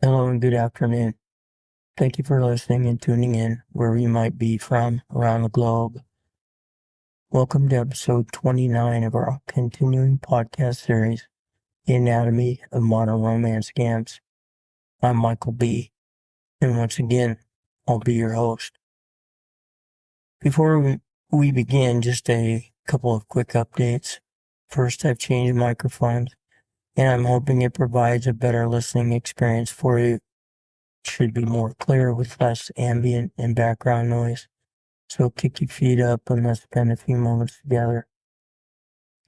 Hello and good afternoon. Thank you for listening and tuning in wherever you might be from around the globe. Welcome to episode 29 of our continuing podcast series, The Anatomy of Modern Romance Scams. I'm Michael B., and once again, I'll be your host. Before we begin, just a couple of quick updates. First, I've changed microphones, and I'm hoping it provides a better listening experience for you. Should be more clear with less ambient and background noise. So kick your feet up and let's spend a few moments together.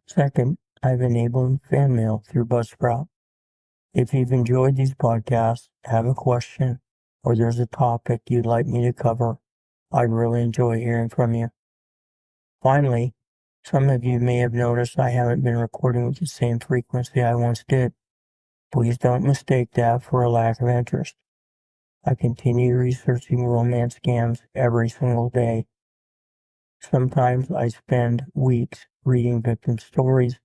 Second, I've enabled fan mail through Buzzsprout. If you've enjoyed these podcasts, have a question, or there's a topic you'd like me to cover, I'd really enjoy hearing from you. Finally, some of you may have noticed I haven't been recording with the same frequency I once did. Please don't mistake that for a lack of interest. I continue researching romance scams every single day. Sometimes I spend weeks reading victim stories,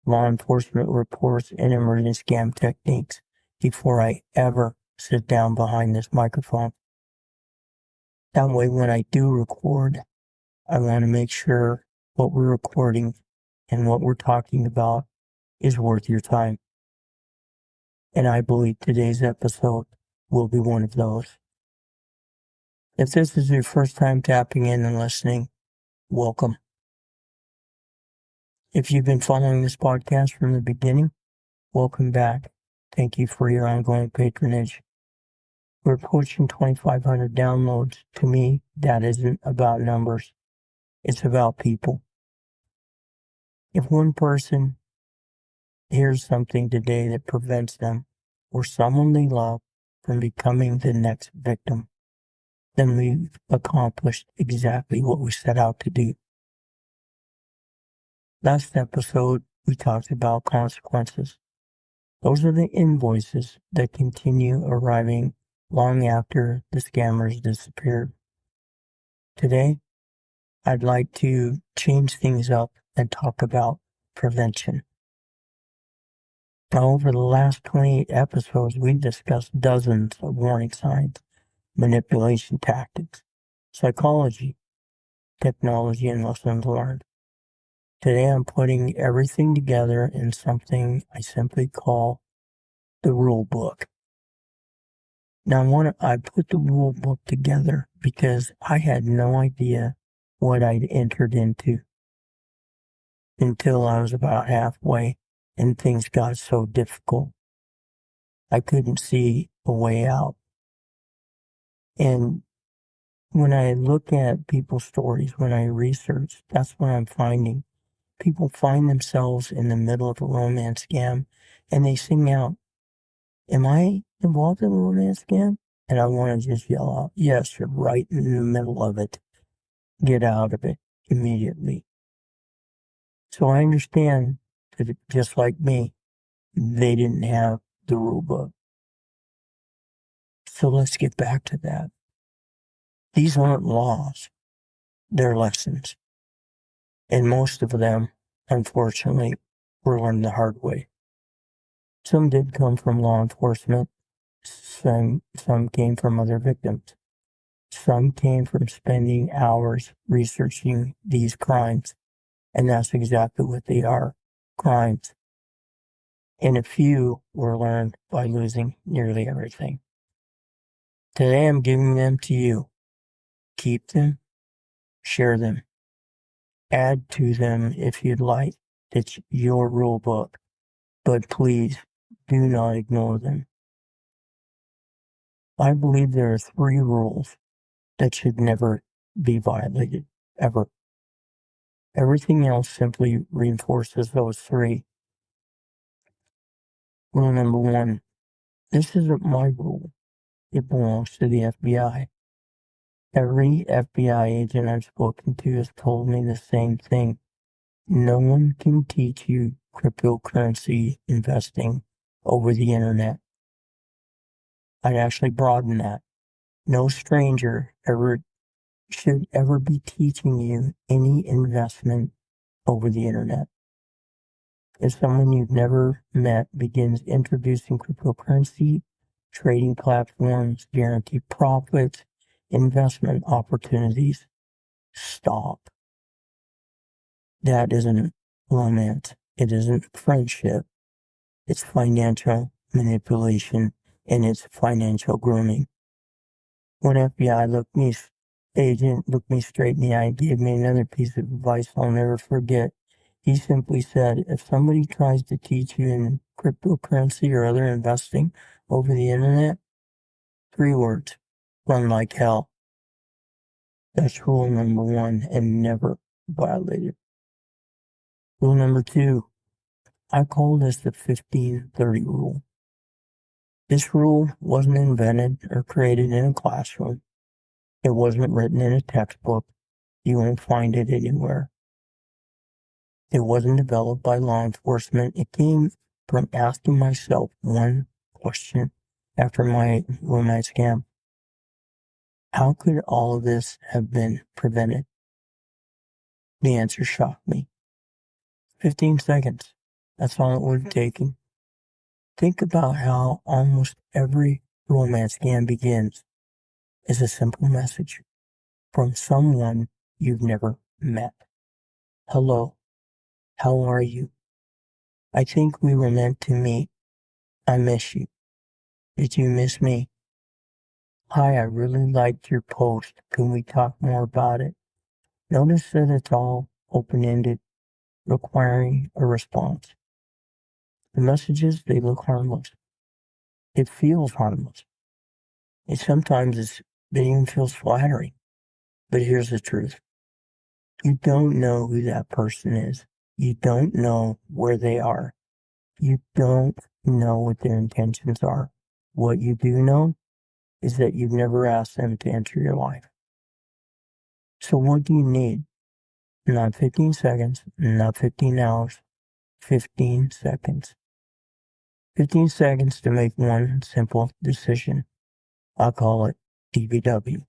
law enforcement reports, and emerging scam techniques before I ever sit down behind this microphone. That way, when I do record, I want to make sure what we're recording and what we're talking about is worth your time. And I believe today's episode will be one of those. If this is your first time tapping in and listening, welcome. If you've been following this podcast from the beginning, welcome back. Thank you for your ongoing patronage. We're approaching 2,500 downloads. To me, that isn't about numbers. It's about people. If one person hears something today that prevents them or someone they love from becoming the next victim, then we've accomplished exactly what we set out to do. Last episode, we talked about consequences. Those are the invoices that continue arriving long after the scammers disappeared. Today, I'd like to change things up and talk about prevention. Now, over the last 28 episodes, we've discussed dozens of warning signs, manipulation tactics, psychology, technology, and lessons learned. Today, I'm putting everything together in something I simply call the Rulebook. Now, I put the Rulebook together because I had no idea what I'd entered into until I was about halfway and things got so difficult. I couldn't see a way out. And when I look at people's stories, when I research, that's what I'm finding. People find themselves in the middle of a romance scam and they sing out, "Am I involved in a romance scam?" And I want to just yell out, "Yes, you're right in the middle of it. Get out of it immediately." So I understand that just like me, they didn't have the rule book. So let's get back to that. These aren't laws. They're lessons. And most of them, unfortunately, were learned the hard way. Some did come from law enforcement. Some came from other victims. Some came from spending hours researching these crimes. And that's exactly what they are, crimes. And a few were learned by losing nearly everything. Today I'm giving them to you. Keep them, share them, add to them if you'd like. It's your rule book, but please do not ignore them. I believe there are 3 rules that should never be violated, ever. Everything else simply reinforces those 3. Rule number 1, this isn't my rule. It belongs to the FBI. Every FBI agent I've spoken to has told me the same thing. No one can teach you cryptocurrency investing over the internet. I'd actually broaden that. No stranger should ever be teaching you any investment over the internet. If someone you've never met begins introducing cryptocurrency trading platforms, guaranteed profits, investment opportunities. Stop. That isn't romance. It isn't friendship. It's financial manipulation and it's financial grooming. When FBI agent looked me straight in the eye and gave me another piece of advice I'll never forget. He simply said, if somebody tries to teach you in cryptocurrency or other investing over the internet, 3 words, run like hell. That's rule number 1 and never violated. Rule number 2, I call this the 15-30 rule. This rule wasn't invented or created in a classroom. It wasn't written in a textbook. You won't find it anywhere. It wasn't developed by law enforcement. It came from asking myself one question after my one-night scam. How could all of this have been prevented? The answer shocked me. 15 seconds. That's all it would have taken. Think about how almost every romance scam begins as a simple message from someone you've never met. Hello, how are you? I think we were meant to meet. I miss you. Did you miss me? Hi, I really liked your post. Can we talk more about it? Notice that it's all open-ended, requiring a response. The messages, they look harmless. It feels harmless. And sometimes it even feels flattering. But here's the truth. You don't know who that person is. You don't know where they are. You don't know what their intentions are. What you do know is that you've never asked them to enter your life. So what do you need? Not 15 seconds, not 15 hours, 15 seconds. 15 seconds to make one simple decision. I call it DBW.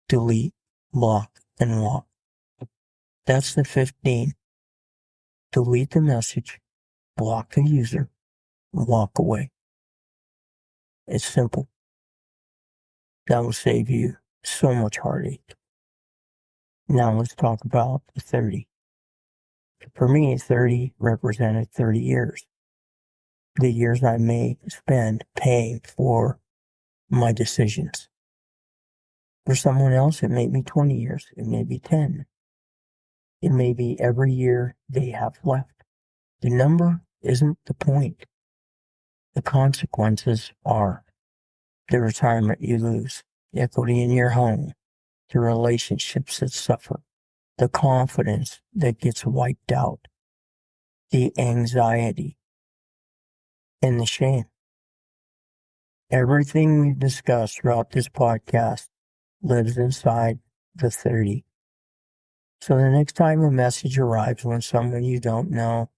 Delete, block, and walk. That's the 15. Delete the message, block the user, walk away. It's simple. That will save you so much heartache. Now let's talk about the 30. For me, 30 represented 30 years. The years I may spend paying for my decisions. For someone else, it may be 20 years. It may be 10. It may be every year they have left. The number isn't the point. The consequences are the retirement you lose, the equity in your home, the relationships that suffer, the confidence that gets wiped out, the anxiety, and the shame. Everything we've discussed throughout this podcast lives inside the 30. So the next time a message arrives from someone you don't know,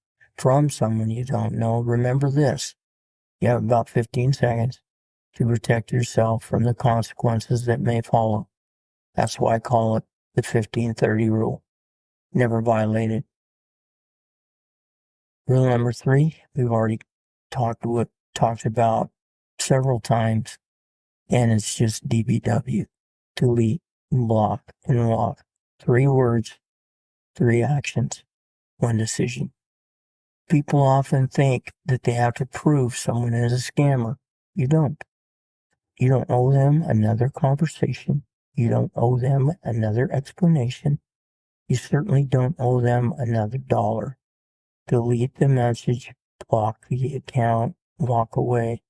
remember this. You have about 15 seconds to protect yourself from the consequences that may follow. That's why I call it the 15-30 rule. Never violate it. Rule number 3, we've already talked about several times, and it's just DBW. Delete, block, and walk. 3 words, 3 actions, 1 decision. People often think that they have to prove someone is a scammer. You don't. You don't owe them another conversation. You don't owe them another explanation. You certainly don't owe them another dollar. Delete the message, block the account, walk away.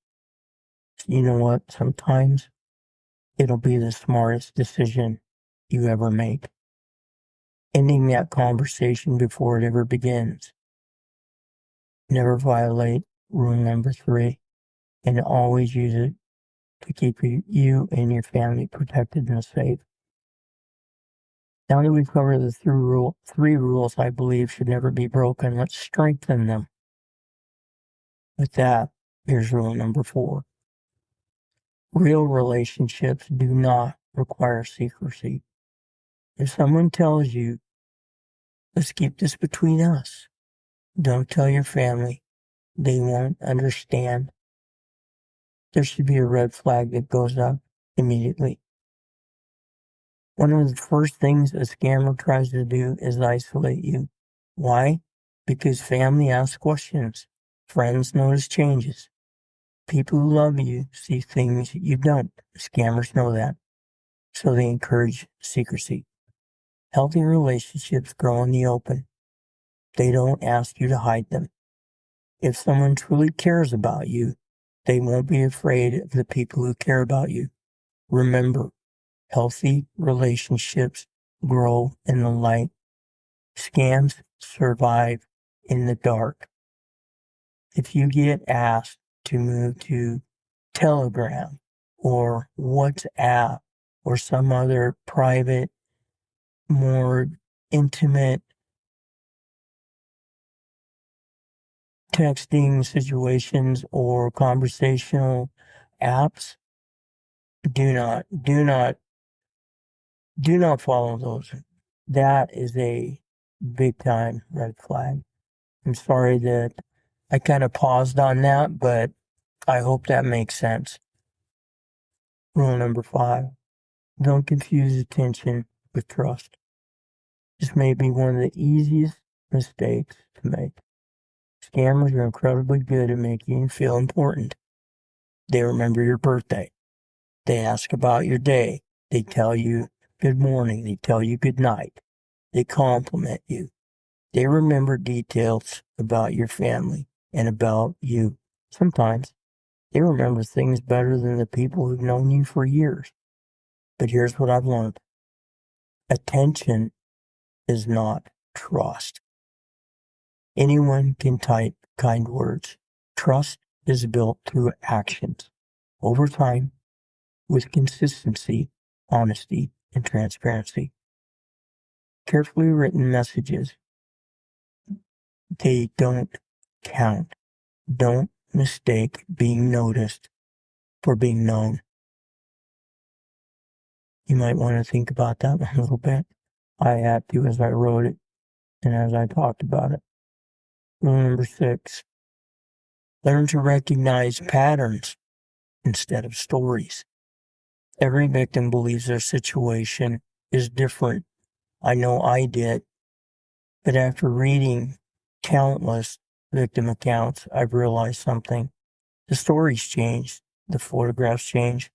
You know what? Sometimes it'll be the smartest decision you ever make. Ending that conversation before it ever begins. Never violate rule number 3, and always use it to keep you and your family protected and safe. Now that we've covered the 3 rules I believe should never be broken, let's strengthen them. With that, here's rule number 4. Real relationships do not require secrecy. If someone tells you, let's keep this between us, don't tell your family, they won't understand. there should be a red flag that goes up immediately. One of the first things a scammer tries to do is isolate you. Why? Because family asks questions. Friends notice changes. People who love you see things you don't. Scammers know that. So they encourage secrecy. Healthy relationships grow in the open. They don't ask you to hide them. If someone truly cares about you, they won't be afraid of the people who care about you. Remember, healthy relationships grow in the light. Scams survive in the dark. If you get asked to move to Telegram or WhatsApp or some other private, more intimate texting situations or conversational apps, do not follow those. That is a big time red flag. I'm sorry that I kind of paused on that, but I hope that makes sense. Rule number 5, don't confuse attention with trust. This may be one of the easiest mistakes to make. Scammers are incredibly good at making you feel important. They remember your birthday. They ask about your day. They tell you good morning. They tell you good night. They compliment you. They remember details about your family and about you. Sometimes they remember things better than the people who've known you for years. But here's what I've learned. Attention is not trust. Anyone can type kind words. Trust is built through actions, over time, with consistency, honesty, and transparency. Carefully written messages, they don't count. Don't mistake being noticed for being known. You might want to think about that a little bit. I had to as I wrote it and as I talked about it. Rule number 6, learn to recognize patterns instead of stories. Every victim believes their situation is different. I know I did. But after reading countless victim accounts, I've realized something. The stories change, the photographs change,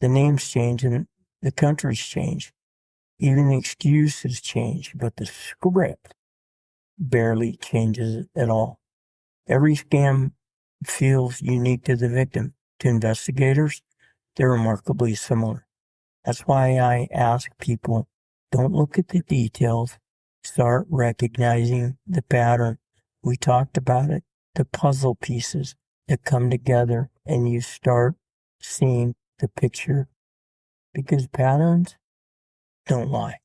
the names change, and the countries change. Even the excuses change, but the script barely changes at all. Every scam feels unique to the victim. To investigators, they're remarkably similar. That's why I ask people, don't look at the details, start recognizing the pattern. We talked about it, the puzzle pieces that come together, and you start seeing the picture, because patterns don't lie.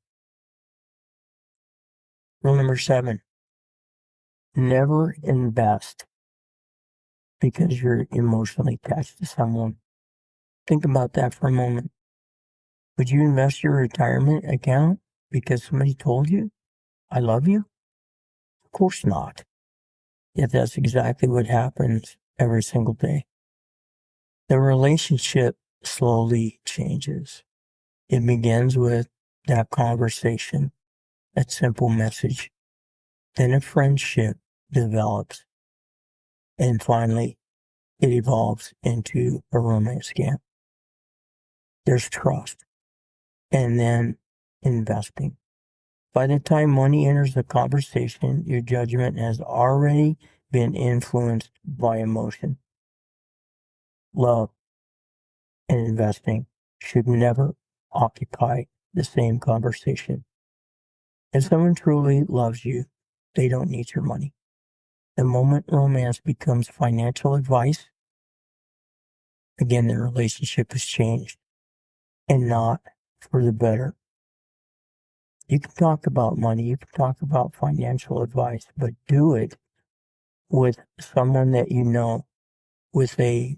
Rule number 7, never invest because you're emotionally attached to someone. Think about that for a moment. Would you invest your retirement account because somebody told you, I love you? Of course not. Yet that's exactly what happens every single day. The relationship slowly changes. It begins with that conversation, that simple message. Then a friendship develops. And finally, it evolves into a romance scam. There's trust. And then investing. By the time money enters the conversation, your judgment has already been influenced by emotion. Love and investing should never occupy the same conversation. If someone truly loves you, they don't need your money. The moment romance becomes financial advice, again, the relationship has changed, and not for the better. You can talk about money, you can talk about financial advice, but do it with someone that you know, with a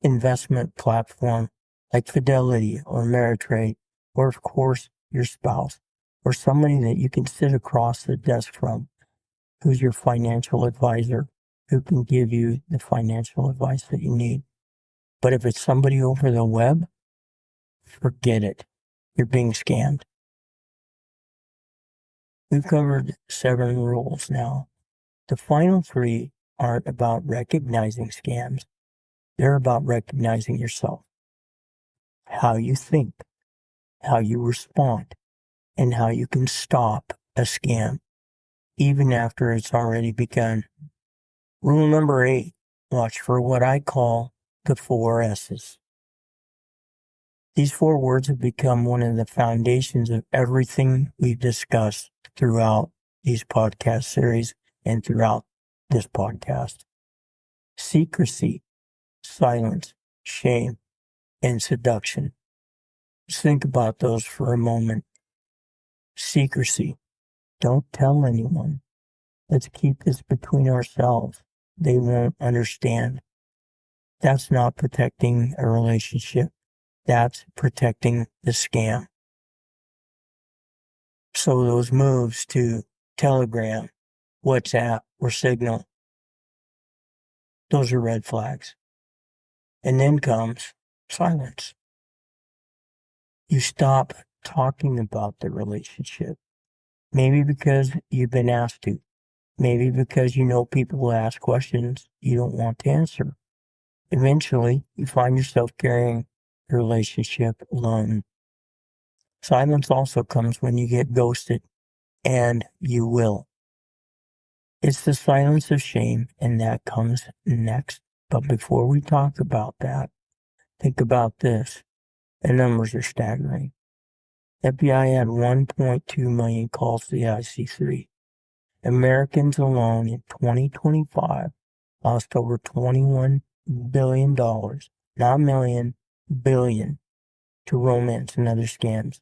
investment platform like Fidelity or Ameritrade, or of course your spouse, or somebody that you can sit across the desk from, who's your financial advisor, who can give you the financial advice that you need. But if it's somebody over the web, forget it. You're being scammed. We've covered 7 rules now. The final 3 aren't about recognizing scams. They're about recognizing yourself, how you think, how you respond, and how you can stop a scam, even after it's already begun. Rule number 8, watch for what I call the 4 S's. These 4 words have become one of the foundations of everything we've discussed throughout these podcast series and throughout this podcast. Secrecy, silence, shame, and seduction. Just think about those for a moment. Secrecy. Don't tell anyone. Let's keep this between ourselves. They won't understand. That's not protecting a relationship. That's protecting the scam. So those moves to Telegram, WhatsApp, or Signal, those are red flags. And then comes silence. You stop talking about the relationship. Maybe because you've been asked to. Maybe because you know people will ask questions you don't want to answer. Eventually, you find yourself carrying the relationship alone. Silence also comes when you get ghosted, and you will. It's the silence of shame, and that comes next. But before we talk about that, think about this. The numbers are staggering. FBI had 1.2 million calls to the IC3. Americans alone in 2025 lost over $21 billion, not million, billion, to romance and other scams.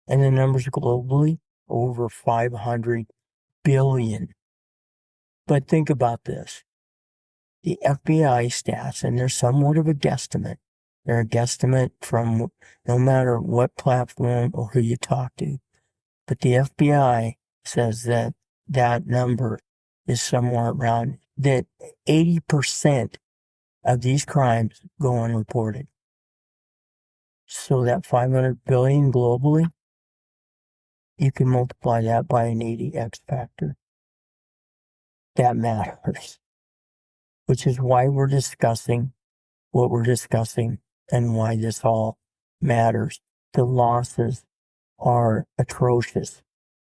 And the numbers globally, over 500 billion. But think about this. The FBI stats, and they're somewhat of a guesstimate. They're a guesstimate from no matter what platform or who you talk to. But the FBI says that that number is somewhere around that 80% of these crimes go unreported. So that 500 billion globally, you can multiply that by an 80x factor. That matters, which is why we're discussing what we're discussing and why this all matters. The losses are atrocious.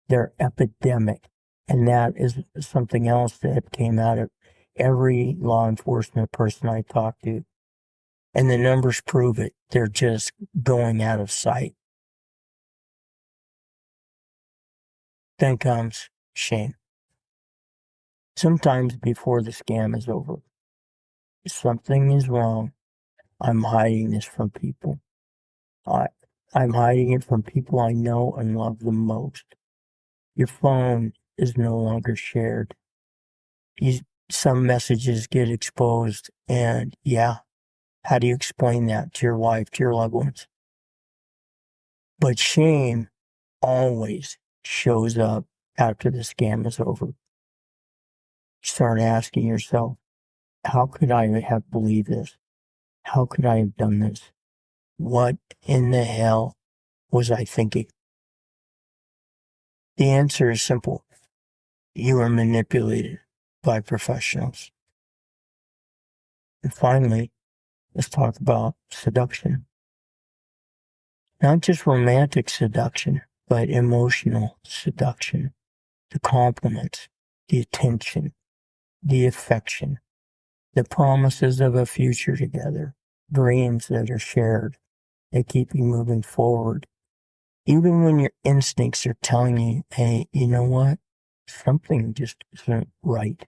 They're epidemic. And that is something else that came out of every law enforcement person I talked to. And the numbers prove it. They're just going out of sight. Then comes shame. Sometimes before the scam is over, something is wrong. I'm hiding this from people. I'm hiding it from people I know and love the most. Your phone is no longer shared. Some messages get exposed, and how do you explain that to your wife, to your loved ones? But shame always shows up after the scam is over. You start asking yourself, how could I have believed this? How could I have done this? What in the hell was I thinking? The answer is simple. You are manipulated by professionals. And finally, let's talk about seduction. Not just romantic seduction, but emotional seduction. The compliments, the attention, the affection, the promises of a future together, dreams that are shared, that keep you moving forward. Even when your instincts are telling you, hey, you know what? Something just isn't right.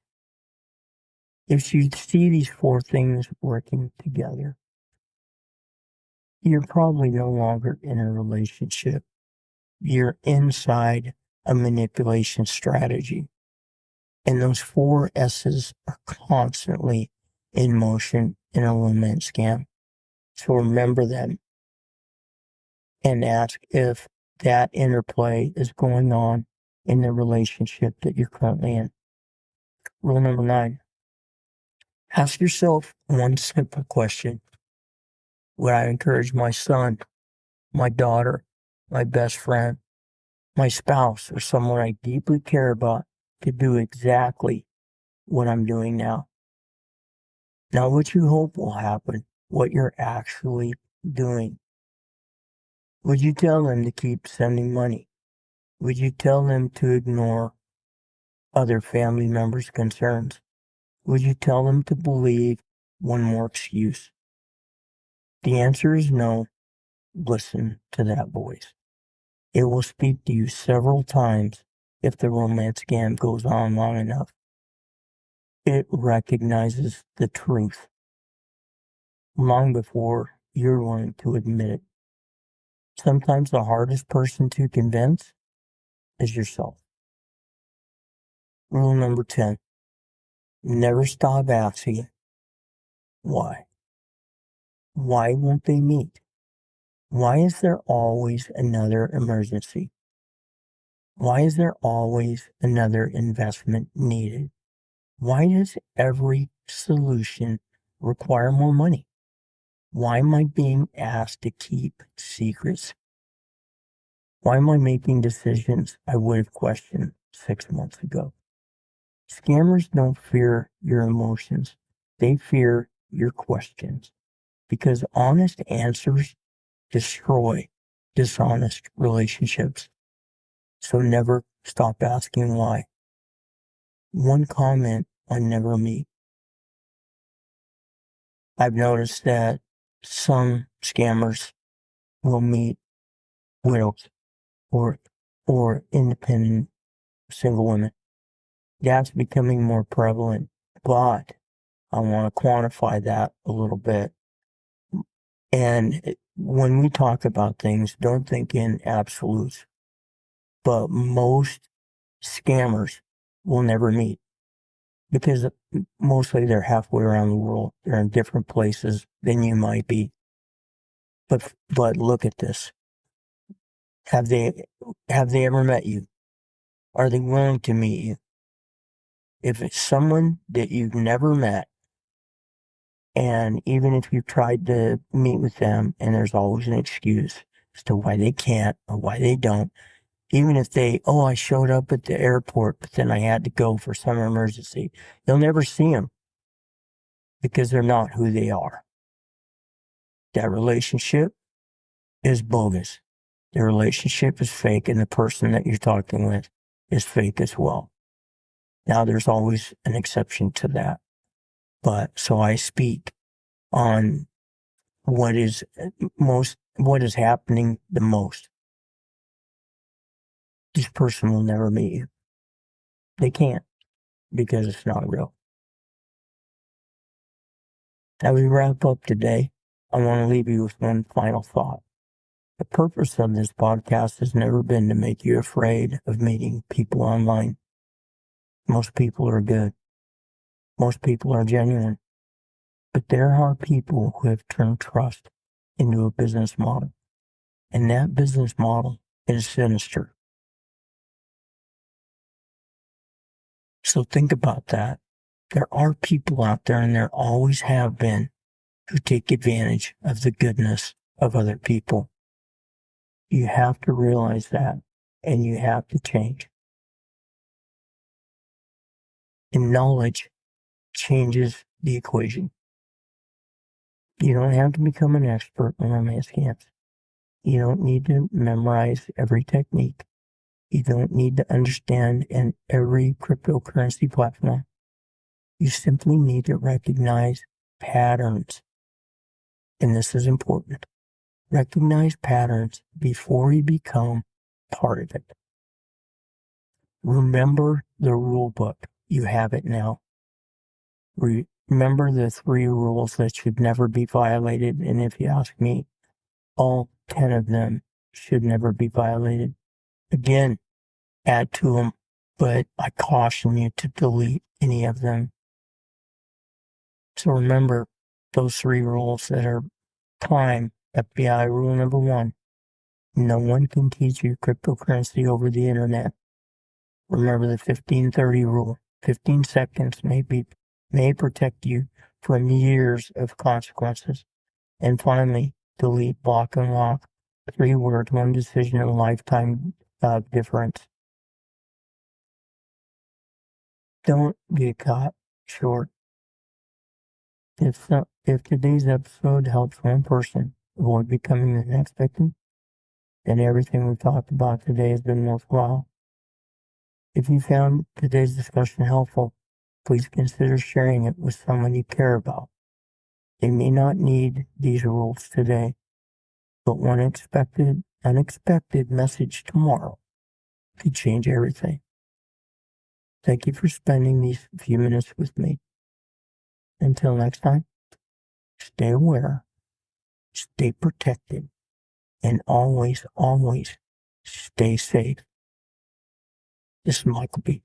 If you see these 4 things working together, you're probably no longer in a relationship. You're inside a manipulation strategy. And those 4 S's are constantly in motion in a romance scam. So remember them and ask if that interplay is going on in the relationship that you're currently in. Rule number 9. Ask yourself one simple question. Would I encourage my son, my daughter, my best friend, my spouse, or someone I deeply care about to do exactly what I'm doing now? Not what you hope will happen, what you're actually doing. Would you tell them to keep sending money? Would you tell them to ignore other family members' concerns? Would you tell them to believe one more excuse? The answer is no. Listen to that voice. It will speak to you several times if the romance scam goes on long enough. It recognizes the truth long before you're willing to admit it. Sometimes the hardest person to convince is yourself. Rule number 10. Never stop asking why. Why won't they meet? Why is there always another emergency? Why is there always another investment needed? Why does every solution require more money? Why am I being asked to keep secrets? Why am I making decisions I would have questioned 6 months ago? Scammers don't fear your emotions. They fear your questions, because honest answers destroy dishonest relationships. So never stop asking why. One comment on never meet. I've noticed that some scammers will meet widows or independent single women. That's becoming more prevalent, but I want to quantify that a little bit. And when we talk about things, don't think in absolutes, but most scammers will never meet because mostly they're halfway around the world. They're in different places than you might be. But look at this. Have they ever met you? Are they willing to meet you? If it's someone that you've never met, and even if you've tried to meet with them and there's always an excuse as to why they can't or why they don't, even if I showed up at the airport, but then I had to go for some emergency, you'll never see them because they're not who they are. That relationship is bogus. The relationship is fake, and the person that you're talking with is fake as well. Now, there's always an exception to that. But so I speak on what is happening the most. This person will never meet you. They can't, because it's not real. As we wrap up today, I want to leave you with one final thought. The purpose of this podcast has never been to make you afraid of meeting people online. Most people are good. Most people are genuine. But there are people who have turned trust into a business model. And that business model is sinister. So think about that. There are people out there, and there always have been, who take advantage of the goodness of other people. You have to realize that, and you have to change. And knowledge changes the equation. You don't have to become an expert in romance scams. You don't need to memorize every technique. You don't need to understand in every cryptocurrency platform. You simply need to recognize patterns. And this is important. Recognize patterns before you become part of it. Remember the rule book. You have it now. Remember the 3 rules that should never be violated. And if you ask me, all 10 of them should never be violated. Again, add to them, but I caution you to delete any of them. So remember those 3 rules that are prime. FBI rule number 1. No one can teach you cryptocurrency over the internet. Remember the 15-30 rule. 15 seconds may protect you from years of consequences. And finally, delete, block, and lock. 3 words, 1 decision, and a lifetime difference. Don't get caught short. If today's episode helps one person avoid becoming the next victim, then everything we've talked about today has been worthwhile. If you found today's discussion helpful, please consider sharing it with someone you care about. They may not need these rules today, but one unexpected message tomorrow could change everything. Thank you for spending these few minutes with me. Until next time, stay aware, stay protected, and always, always stay safe. This is Michael B.